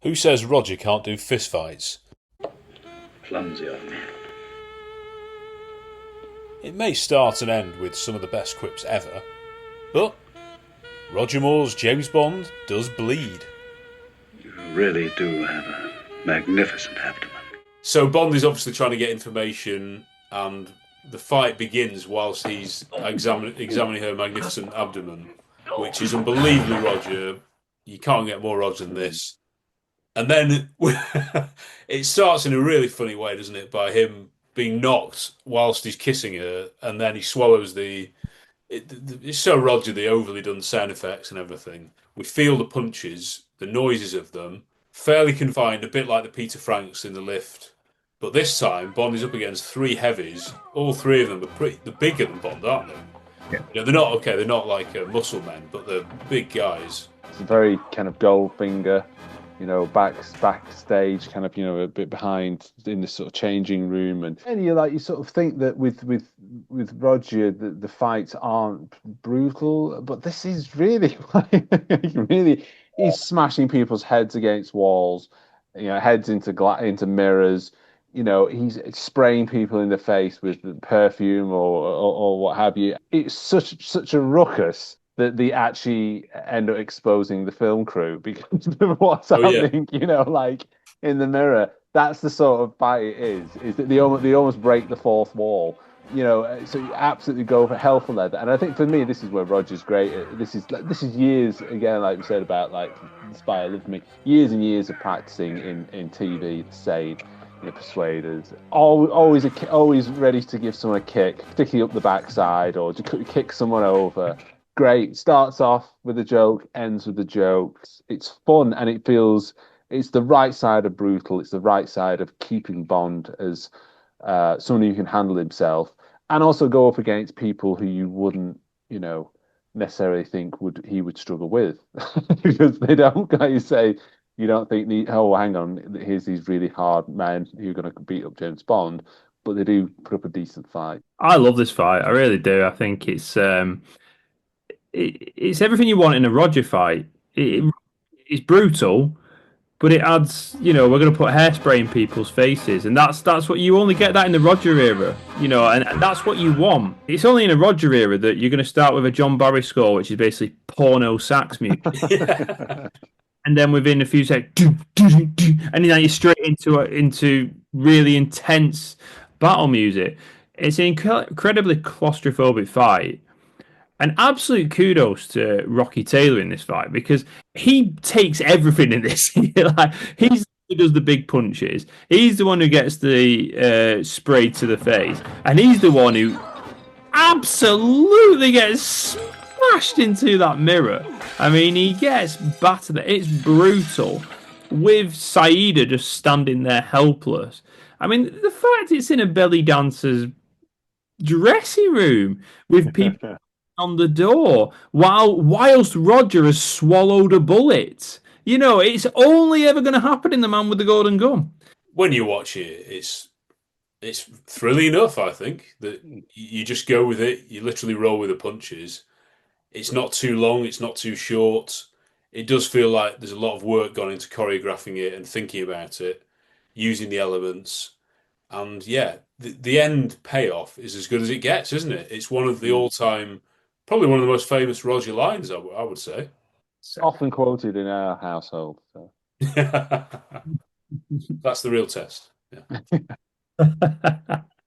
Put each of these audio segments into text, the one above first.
Who says Roger can't do fistfights? Clumsy of me. It may start and end with some of the best quips ever, but Roger Moore's James Bond does bleed. You really do have a magnificent abdomen. So Bond is obviously trying to get information, and the fight begins whilst he's examining her magnificent abdomen, which is unbelievably Roger. You can't get more Roger than this. And then it starts in a really funny way, doesn't it? By him being knocked whilst he's kissing her, and then he swallows it's so Roger, the overly done sound effects and everything. We feel the punches, the noises of them, fairly confined, a bit like the Peter Franks in the lift. But this time, Bond is up against three heavies. All three of them they're bigger than Bond, aren't they? Yeah. You know, they're not okay. They're not like muscle men, but they're big guys. It's a very kind of Goldfinger, backstage, kind of, a bit behind in the sort of changing room, and you sort of think that with Roger, the fights aren't brutal, but this is really really, he's smashing people's heads against walls, heads into mirrors. He's spraying people in the face with perfume or what have you. It's such a ruckus that they actually end up exposing the film crew because of what's happening, in the mirror. That's the sort of fight it is that they almost break the fourth wall. So you absolutely go for hell for leather. And I think for me, this is where Roger's great. This is years, again, like we said about The Spy Who Loved Me, years and years of practicing in TV, Sane, Persuaders, always ready to give someone a kick, particularly up the backside, or to kick someone over. Great. Starts off with a joke, ends with a joke. It's fun, and it's the right side of brutal. It's the right side of keeping Bond as someone who can handle himself, and also go up against people who you wouldn't, necessarily think he would struggle with, because they don't, like you say, you don't think, hang on, here's these really hard men who are going to beat up James Bond, but they do put up a decent fight. I love this fight. I really do. I think it's everything you want in a Roger fight. It's brutal, but it adds, we're going to put hairspray in people's faces, and that's what you only get that in the Roger era, and that's what you want. It's only in a Roger era that you're going to start with a John Barry score, which is basically porno sax music. And then within a few seconds, and then you're straight into really intense battle music. It's an incredibly claustrophobic fight. And absolute kudos to Rocky Taylor in this fight, because he takes everything in this. He's the who does the big punches. He's the one who gets the spray to the face, and he's the one who absolutely gets smashed into that mirror. I mean, he gets battered. It's brutal, with Saida just standing there helpless. I mean, the fact it's in a belly dancer's dressing room with people on the door whilst Roger has swallowed a bullet. It's only ever going to happen in The Man with the Golden Gun. When you watch it, it's thrilling enough, I think, that you just go with it. You literally roll with the punches. It's not too long. It's not too short. It does feel like there's a lot of work gone into choreographing it and thinking about it, using the elements. And yeah, the end payoff is as good as it gets, isn't it? It's one of the all-time, probably one of the most famous Roger lines, I would say. It's often quoted in our household. So. That's the real test. Yeah.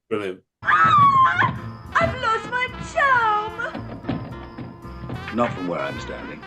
Brilliant. I've lost my charm! Not from where I'm standing.